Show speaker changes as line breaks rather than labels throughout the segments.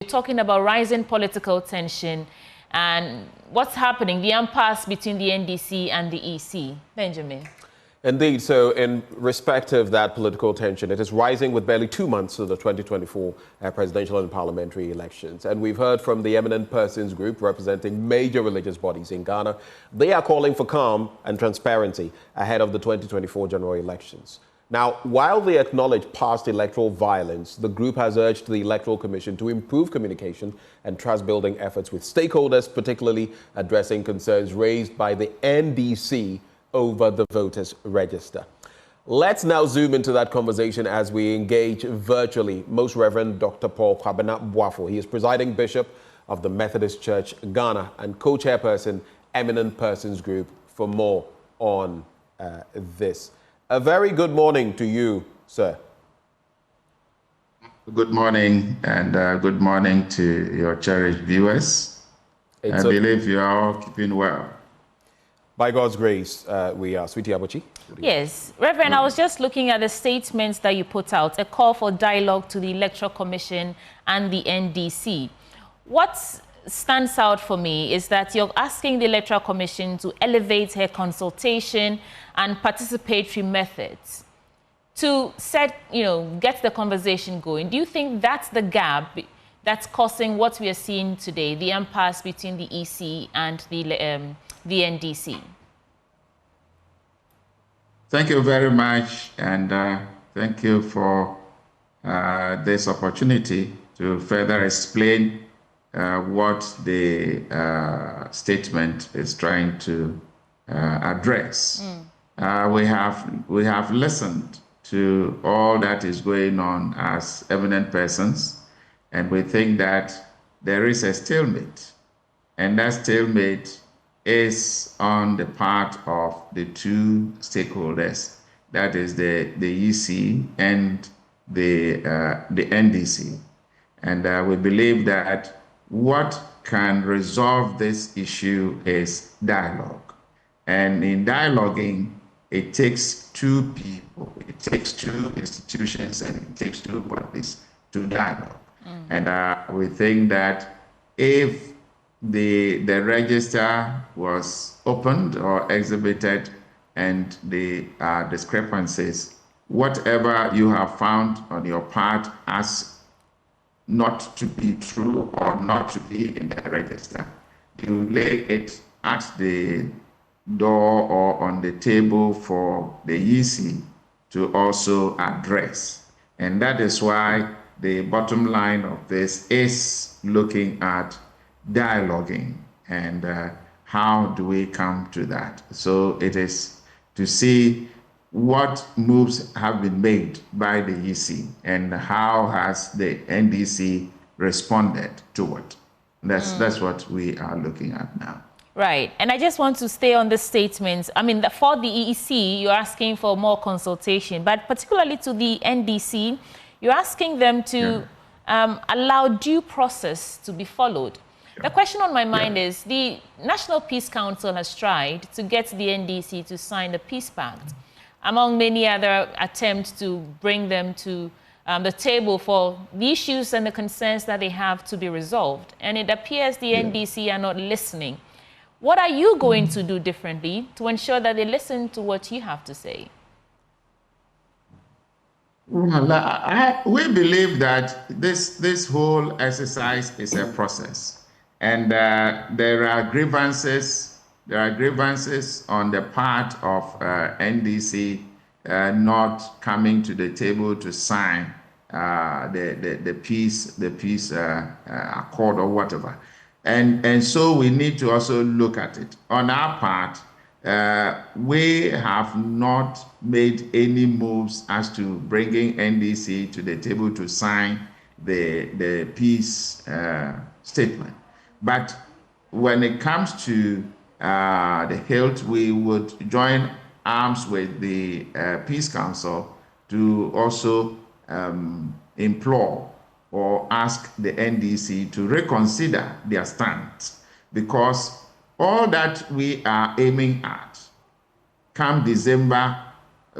talking about rising political tension and what's happening, the impasse between the NDC and the EC. Benjamin.
Indeed. So in respect of that political tension, it is rising with barely 2 months to the 2024 presidential and parliamentary elections. And we've heard from the Eminent Persons Group representing major religious bodies in Ghana. They are calling for calm and transparency ahead of the 2024 general elections. Now, while they acknowledge past electoral violence, the group has urged the Electoral Commission to improve communication and trust-building efforts with stakeholders, particularly addressing concerns raised by the NDC over the voters' register. Let's now zoom into that conversation as we engage virtually Most Reverend Dr. Paul Kwabena Boafo. He is presiding bishop of the Methodist Church Ghana and co-chairperson Eminent Persons Group for more on this. A very good morning to you, sir.
Good morning, and good morning to your cherished viewers. I believe you are all keeping well.
By God's grace, we are. Sweetie Abuchi?
Yes. Reverend, I was just looking at the statements that you put out, a call for dialogue to the Electoral Commission and the NDC. What stands out for me is that you're asking the Electoral Commission to elevate her consultation and participatory methods to get the conversation going. Do you think that's the gap that's causing what we are seeing today, the impasse between the EC and the NDC?
Thank you very much, and thank you for this opportunity to further explain what the statement is trying to address. We have listened to all that is going on as eminent persons, and we think that there is a stalemate, and that stalemate is on the part of the two stakeholders, that is the EC and the NDC. And we believe that what can resolve this issue is dialogue. And in dialoguing, it takes two people, it takes two institutions, and it takes two bodies to dialogue. And we think that if the register was opened or exhibited and the discrepancies, whatever you have found on your part as not to be true or not to be in the register, you lay it at the door or on the table for the EC to also address. And that is why the bottom line of this is looking at dialoguing and how do we come to that. So it is to see what moves have been made by the EC and how has the NDC responded to it. That's what we are looking at now.
Right. And I just want to stay on the statements. I mean, for the EC, you're asking for more consultation, but particularly to the NDC, you're asking them to allow due process to be followed. The question on my mind is, the National Peace Council has tried to get the NDC to sign the Peace Pact, among many other attempts to bring them to the table for the issues and the concerns that they have to be resolved. And it appears the NDC are not listening. What are you going to do differently to ensure that they listen to what you have to say?
Well, we believe that this whole exercise is a process. And there are grievances. There are grievances on the part of NDC not coming to the table to sign the peace accord or whatever. And so we need to also look at it. On our part, we have not made any moves as to bringing NDC to the table to sign the peace statement. But when it comes to the hilt, we would join arms with the Peace Council to also implore or ask the NDC to reconsider their stance, because all that we are aiming at come December,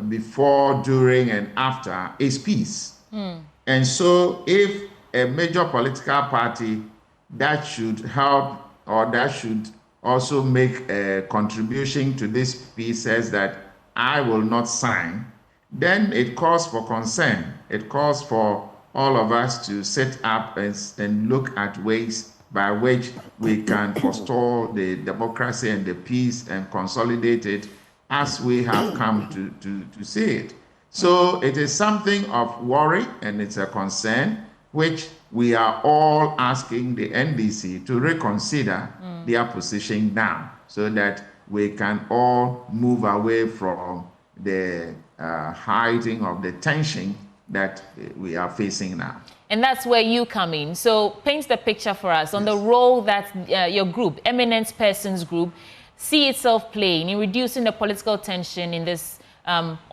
before, during, and after, is peace. And so if a major political party that should help or that should also make a contribution to this piece says that I will not sign, then it calls for concern. It calls for all of us to set up and look at ways by which we can forestall the democracy and the peace and consolidate it as we have come to see it. So it is something of worry and it's a concern which we are all asking the NDC to reconsider their position now so that we can all move away from the heighting of the tension that we are facing now.
And that's where you come in. So paint the picture for us on the role that your group, Eminent Persons Group, see itself playing in reducing the political tension in this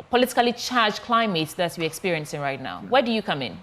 politically charged climate that we're experiencing right now. Where do you come in?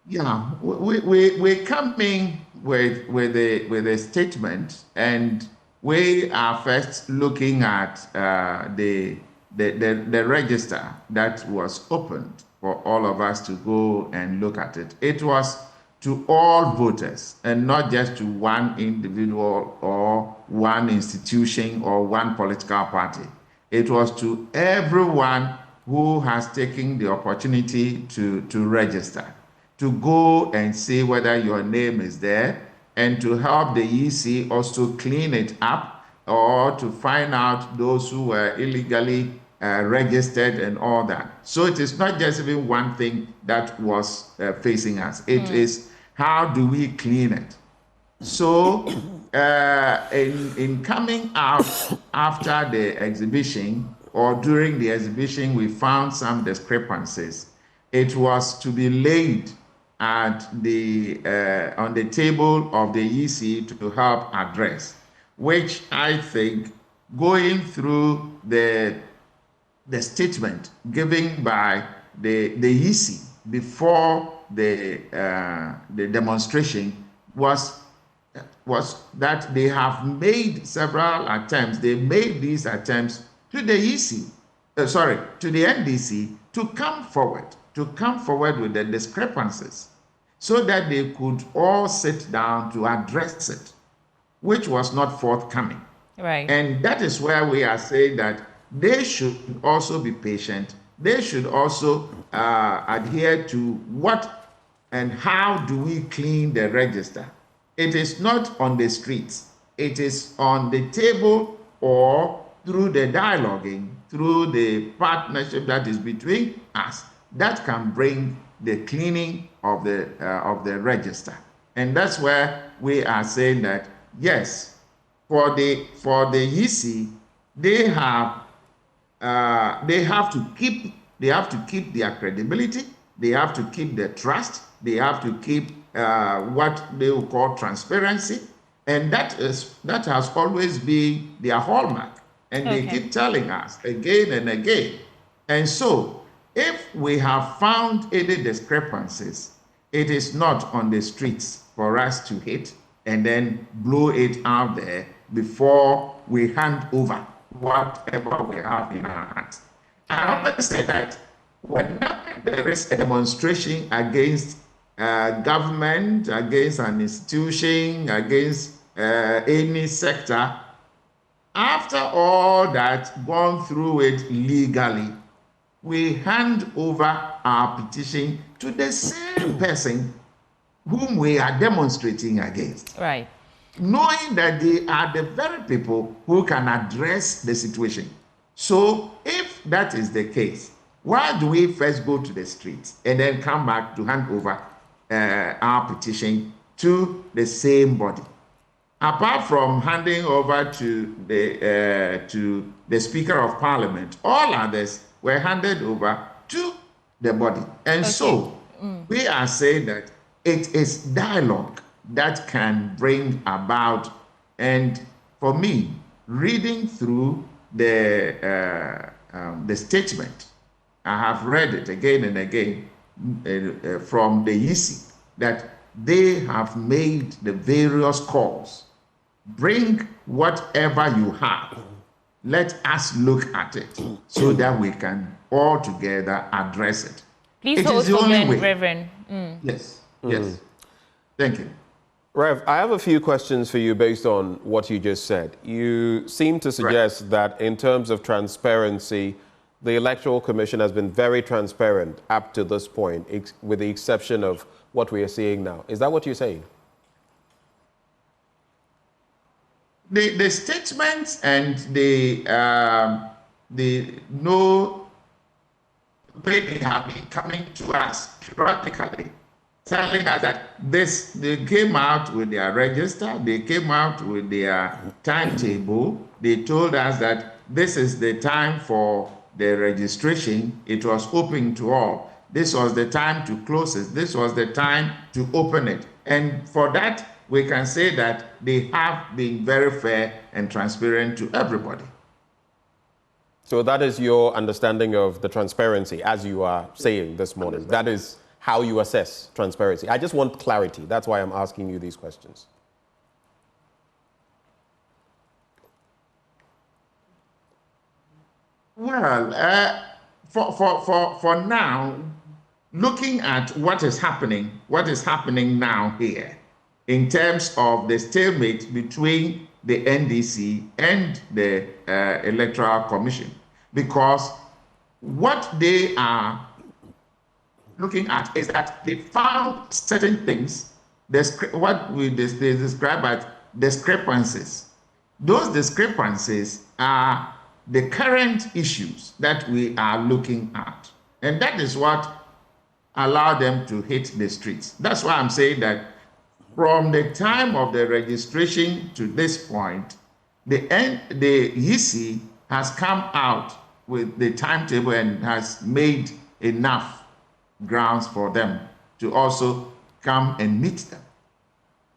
Yeah, we come in with a statement, and we are first looking at the register that was opened for all of us to go and look at it. It was to all voters and not just to one individual or one institution or one political party. It was to everyone who has taken the opportunity to register, to go and see whether your name is there, and to help the EC also clean it up or to find out those who were illegally registered and all that. So it is not just even one thing that was facing us. It is how do we clean it? So in coming out after the exhibition or during the exhibition, we found some discrepancies. It was to be laid at on the table of the EC to help address, which I think going through the statement given by the EC before the demonstration was that they have made several attempts. They made these attempts to the EC, to the NDC to come forward with the discrepancies so that they could all sit down to address it, which was not forthcoming.
Right.
And that is where we are saying that they should also be patient. They should also adhere to what and how do we clean the register. It is not on the streets. It is on the table or through the dialoguing, through the partnership that is between us, that can bring the cleaning of the register. And that's where we are saying that, yes, for the EC, they have to keep their credibility, they have to keep their trust, they have to keep what they will call transparency, and that has always been their hallmark. And they keep telling us again and again. And so, if we have found any discrepancies, it is not on the streets for us to hit and then blow it out there before we hand over whatever we have in our hands. I always say that whenever there is a demonstration against government, against an institution, against any sector, after all that, gone through it legally, we hand over our petition to the same person whom we are demonstrating against.
Right.
Knowing that they are the very people who can address the situation. So if that is the case, why do we first go to the streets and then come back to hand over our petition to the same body? Apart from handing over to the Speaker of Parliament, all others were handed over to the body. And so we are saying that it is dialogue that can bring about, and for me, reading through the statement, I have read it again and again from the EC, that they have made the various calls. Bring whatever you have. Let us look at it so that we can all together address it.
Please
it
hold
is the
for
only
men,
way.
Reverend.
Yes. Yes. Thank you.
Rev, I have a few questions for you based on what you just said. You seem to suggest that in terms of transparency, the Electoral Commission has been very transparent up to this point, with the exception of what we are seeing now. Is that what you're saying?
The statements and the no, they have been coming to us periodically, telling us that they came out with their register, they came out with their timetable, they told us that this is the time for the registration, it was open to all. This was the time to close it, this was the time to open it. And for that, we can say that they have been very fair and transparent to everybody.
So that is your understanding of the transparency, as you are saying this morning. That is how you assess transparency. I just want clarity. That's why I'm asking you these questions.
Well, for now, looking at what is happening now here, in terms of the stalemate between the NDC and the Electoral Commission, because what they are looking at is that they found certain things, what they describe as discrepancies. Those discrepancies are the current issues that we are looking at. And that is what allowed them to hit the streets. That's why I'm saying that from the time of the registration to this point, the EC has come out with the timetable and has made enough grounds for them to also come and meet them.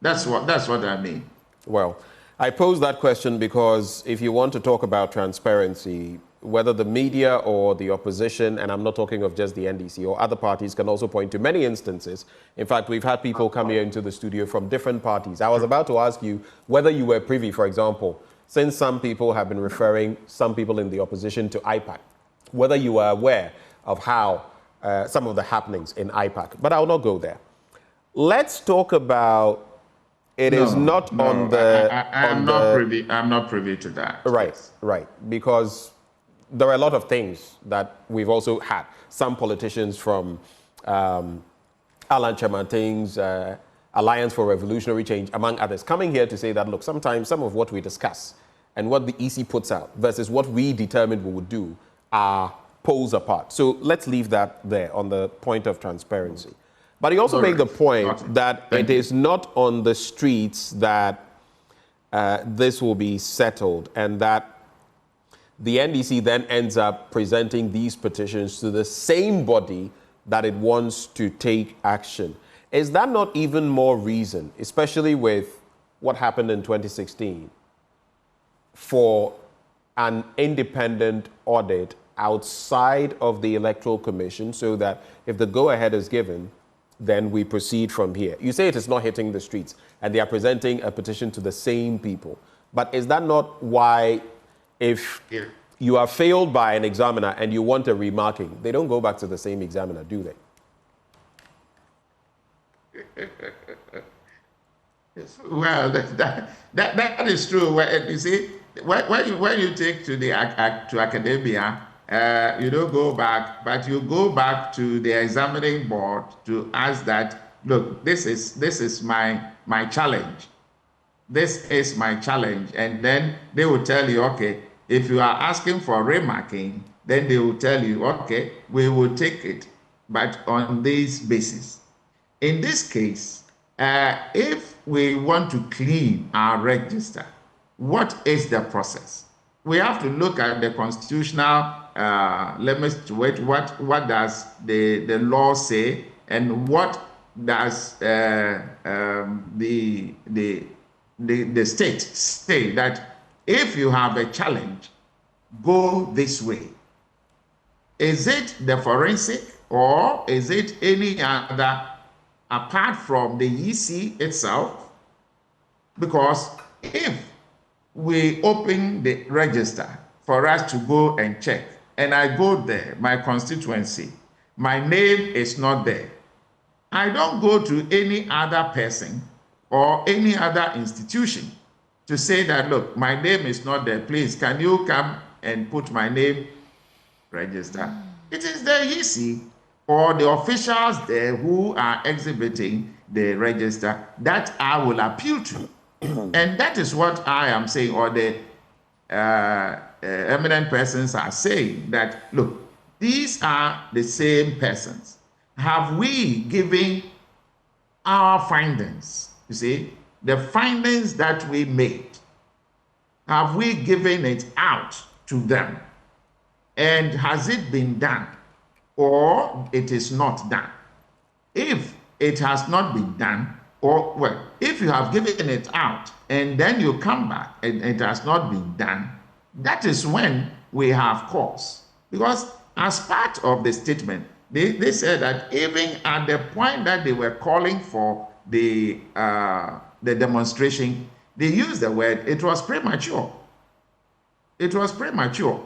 That's what I mean.
Well, I pose that question because if you want to talk about transparency, whether the media or the opposition, and I'm not talking of just the NDC or other parties, can also point to many instances. In fact, we've had people come here into the studio from different parties. I was about to ask you whether you were privy, for example, since some people have been referring some people in the opposition to IPAC, whether you were aware of how some of the happenings in IPAC. But I'll not go there. Let's talk about I'm not
privy to that.
Right,
yes.
Right. Because there are a lot of things that we've also had. Some politicians from Alan Chamanting's Alliance for Revolutionary Change, among others, coming here to say that, look, sometimes some of what we discuss and what the EC puts out versus what we determined we would do are poles apart. So let's leave that there on the point of transparency. But he also made the point that it is not on the streets that this will be settled, and that the NDC then ends up presenting these petitions to the same body that it wants to take action. Is that not even more reason, especially with what happened in 2016, for an independent audit outside of the Electoral Commission, so that if the go-ahead is given, then we proceed from here? You say it is not hitting the streets, and they are presenting a petition to the same people. But is that not why, if you are failed by an examiner and you want a remarking, they don't go back to the same examiner, do they?
Well, that is true. You see, when you take to academia, you don't go back, but you go back to the examining board to ask that, look, this is my challenge. This is my challenge. And then they will tell you, okay, if you are asking for remarking, then they will tell you, okay, we will take it, but on this basis. In this case, if we want to clean our register, what is the process? We have to look at the constitutional limits to it. What does the law say, and what does the state say that if you have a challenge, go this way? Is it the forensic, or is it any other apart from the EC itself? Because if we open the register for us to go and check, and I go there, my constituency, my name is not there, I don't go to any other person or any other institution to say that, look, my name is not there. Please, can you come and put my name register? It is the EC or the officials there who are exhibiting the register that I will appeal to. And that is what I am saying, or the eminent persons are saying, that, look, these are the same persons. Have we given our findings, you see, the findings that we made, have we given it out to them? And has it been done, or it is not done? If it has not been done, or, well, if you have given it out and then you come back and it has not been done, that is when we have cause. Because as part of the statement, they said that even at the point that they were calling for the demonstration, they used the word, it was premature. It was premature.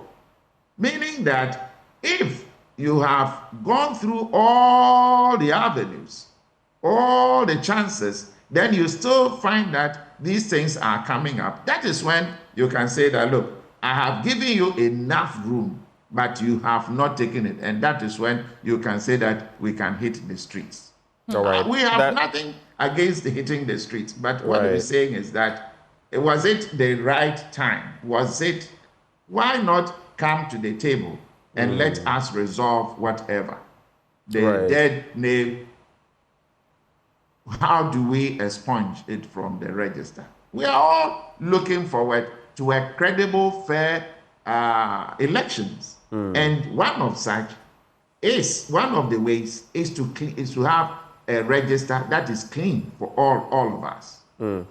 Meaning that if you have gone through all the avenues, all the chances, then you still find that these things are coming up. That is when you can say that, look, I have given you enough room, but you have not taken it. And that is when you can say that we can hit the streets.
All right.
We have nothing against hitting the streets, but what we're saying is that, was it the right time? Why not come to the table and let us resolve whatever? The dead name, how do we expunge it from the register? We are all looking forward to a credible, fair elections. And one of the ways is to have a register that is clean for all of us.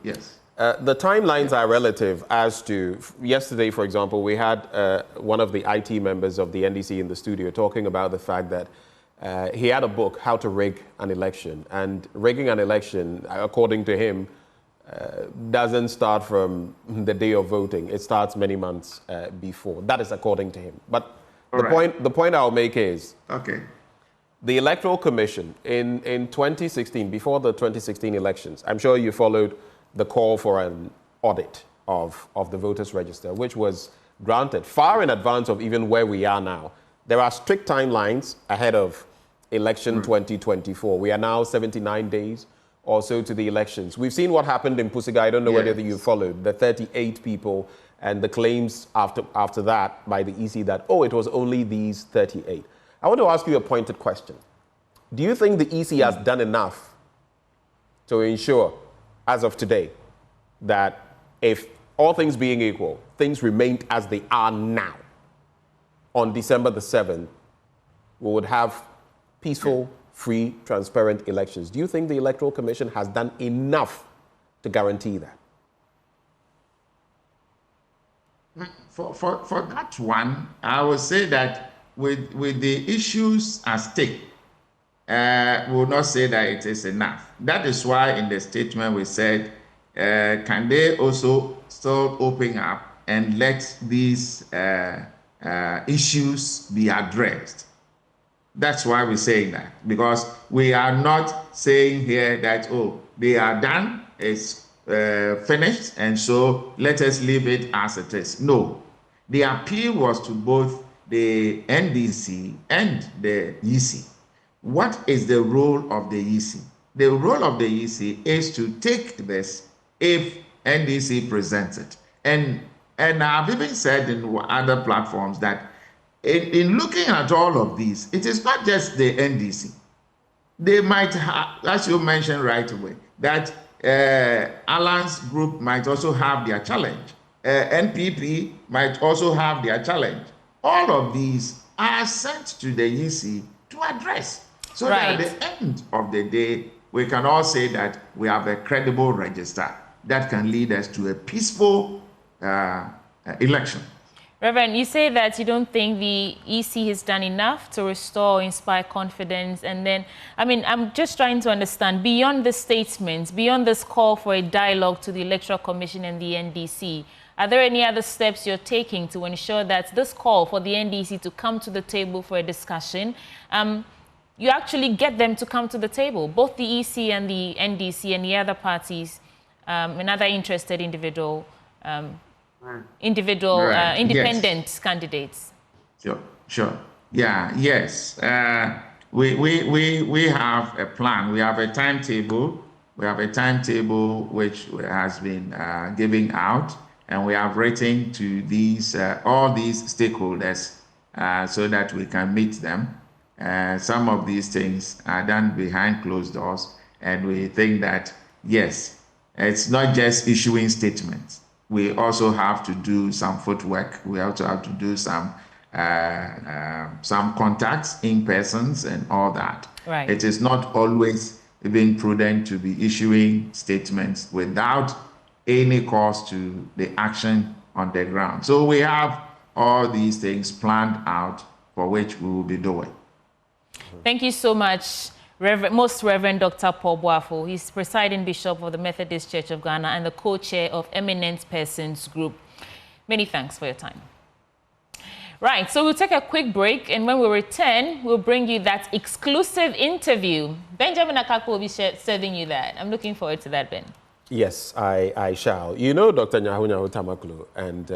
Yes.
The timelines are relative as to, yesterday, for example, we had one of the IT members of the NDC in the studio talking about the fact that he had a book, How to Rig an Election. And rigging an election, according to him, doesn't start from the day of voting. It starts many months before. That is according to him. But the point I'll make is, the Electoral Commission in 2016, before the 2016 elections, I'm sure you followed the call for an audit of the voters register, which was granted far in advance of even where we are now. There are strict timelines ahead of election 2024. We are now 79 days or so to the elections. We've seen what happened in Pusiga. I don't know whether you followed the 38 people and the claims after that by the EC that, oh, it was only these 38. I want to ask you a pointed question. Do you think the EC has done enough to ensure, as of today, that if all things being equal, things remained as they are now, on December the 7th, we would have peaceful, free, transparent elections? Do you think the Electoral Commission has done enough to guarantee that?
For that one, I would say that with the issues at stake, we will not say that it is enough. That is why in the statement we said, can they also still open up and let these issues be addressed? That's why we're saying that, because we are not saying here that, oh, they are done, it's finished, and so let us leave it as it is. No, the appeal was to both the NDC and the EC. What is the role of the EC? The role of the EC is to take this if NDC presents it. And I've even said in other platforms that in looking at all of these, it is not just the NDC. They might have, as you mentioned right away, that Alliance Group might also have their challenge. NPP might also have their challenge. All of these are sent to the EC to address. So that at the end of the day, we can all say that we have a credible register that can lead us to a peaceful election.
Reverend, you say that you don't think the EC has done enough to restore, inspire confidence. And then, I mean, I'm just trying to understand, beyond the statements, beyond this call for a dialogue to the Electoral Commission and the NDC, are there any other steps you're taking to ensure that this call for the NDC to come to the table for a discussion you actually get them to come to the table, both the EC and the NDC and the other parties, and other interested independent candidates?
Sure. Yeah, yes. We have a plan. We have a timetable. We have a timetable which has been given out, and we have written to these all these stakeholders so that we can meet them. Some of these things are done behind closed doors, and we think that, yes, it's not just issuing statements. We also have to do some footwork. We also have to do some contacts in persons and all that.
Right.
It is not always even prudent to be issuing statements without any cause to the action on the ground. So we have all these things planned out for which we will be doing.
Thank you so much, Most Reverend Dr. Paul Boafo. He's presiding bishop of the Methodist Church of Ghana and the co-chair of Eminent Persons Group. Many thanks for your time. Right, so we'll take a quick break, and when we return, we'll bring you that exclusive interview. Benjamin Akakpo will be serving you that. I'm looking forward to that, Ben.
Yes, I shall. You know Dr. Nyahu Tamaklo, and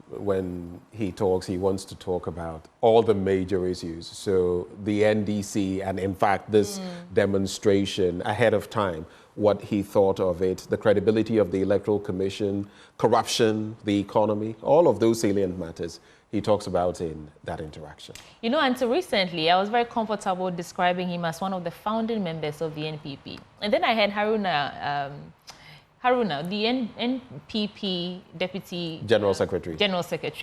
when he talks, he wants to talk about all the major issues. So the NDC, and in fact, this demonstration ahead of time, what he thought of it, the credibility of the Electoral Commission, corruption, the economy, all of those salient matters he talks about in that interaction. You know, until recently, I was very comfortable describing him as one of the founding members of the NPP. And then I had Haruna, the NPP Deputy General Secretary.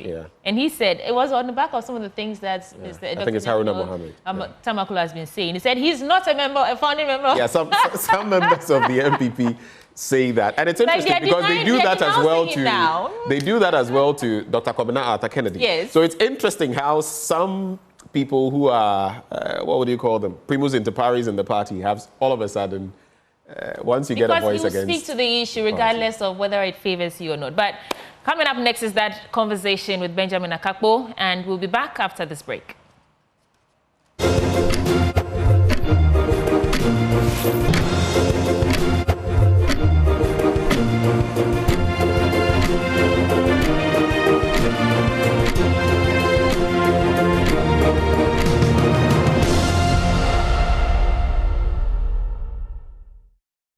Yeah. And he said, it was on the back of some of the things that Mr. I think it's Haruna Mohammed Tamaklo has been saying. He said he's not a founding member. Yeah, some members of the NPP say that, and it's interesting because they do that as well to Dr. Kobina Arthur Kennedy. Yes. So it's interesting how some people who are what would you call them, primus inter pares in the party, have all of a sudden once you get a voice against. Because you speak to the issue regardless of whether it favors you or not. But coming up next is that conversation with Benjamin Akakpo, and we'll be back after this break.